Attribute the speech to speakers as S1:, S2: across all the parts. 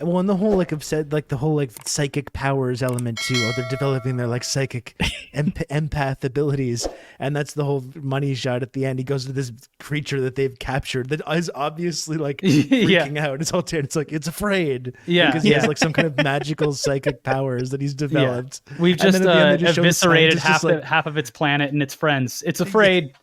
S1: Well, and the whole like upset, like the whole like psychic powers element too. Or they're developing their like psychic empath abilities, and that's the whole money shot at the end. He goes to this creature that they've captured that is obviously like freaking out. It's all it's like it's afraid, because he has like some kind of magical psychic powers that he's developed.
S2: Yeah. We've just eviscerated half of its planet and its friends. It's afraid.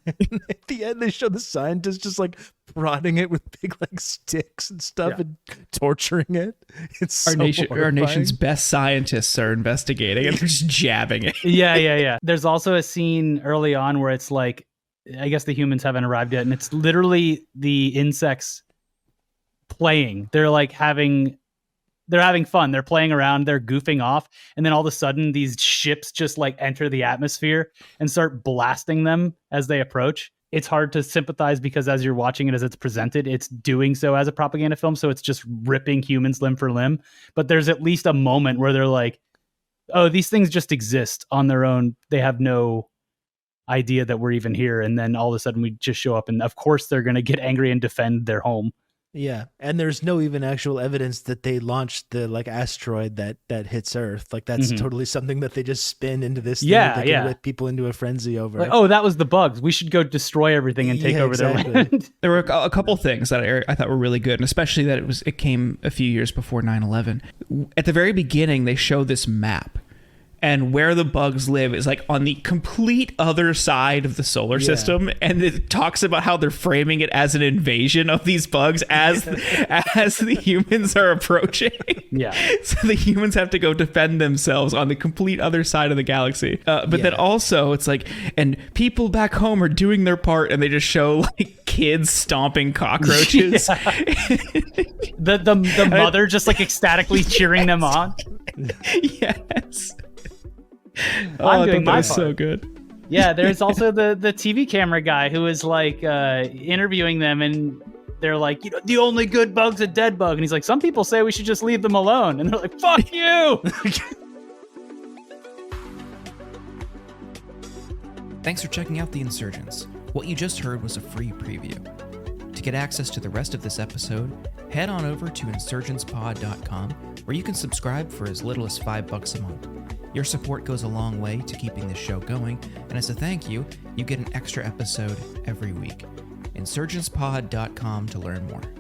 S1: At the end, they show the scientists just like prodding it with big like sticks and stuff and torturing it. It's
S3: our nation's best scientists are investigating and they're just jabbing it.
S2: Yeah. There's also a scene early on where it's like, I guess the humans haven't arrived yet, and it's literally the insects playing. They're having fun. They're playing around. They're goofing off. And then all of a sudden these ships just like enter the atmosphere and start blasting them as they approach. It's hard to sympathize because as you're watching it, as it's presented, it's doing so as a propaganda film. So it's just ripping humans limb for limb. But there's at least a moment where they're like, oh, these things just exist on their own. They have no idea that we're even here. And then all of a sudden we just show up, and of course they're going to get angry and defend their home.
S1: Yeah, and there's no even actual evidence that they launched the like asteroid that hits Earth. Like that's totally something that they just spin into this thing that they can whip people into a frenzy over.
S2: Like, oh, that was the bugs. We should go destroy everything and take over their land.
S3: There were a couple things that I thought were really good, and especially that it came a few years before 9/11. At the very beginning, they show this map. And where the bugs live is like on the complete other side of the solar system. And it talks about how they're framing it as an invasion of these bugs as the humans are approaching.
S2: Yeah.
S3: So the humans have to go defend themselves on the complete other side of the galaxy. But then also it's like, and people back home are doing their part, and they just show like kids stomping cockroaches.
S2: The mother just like ecstatically cheering them on.
S3: Yes.
S2: I'm doing my part.
S3: So good.
S2: Yeah, there's also the TV camera guy who is like interviewing them, and they're like, you know, the only good bug's a dead bug, and he's like, some people say we should just leave them alone, and they're like, fuck you.
S4: Thanks for checking out The Insurgents. What you just heard was a free preview. To get access to the rest of this episode, head on over to insurgentspod.com, where you can subscribe for as little as $5 a month. Your support goes a long way to keeping this show going, and as a thank you, you get an extra episode every week. Insurgentspod.com to learn more.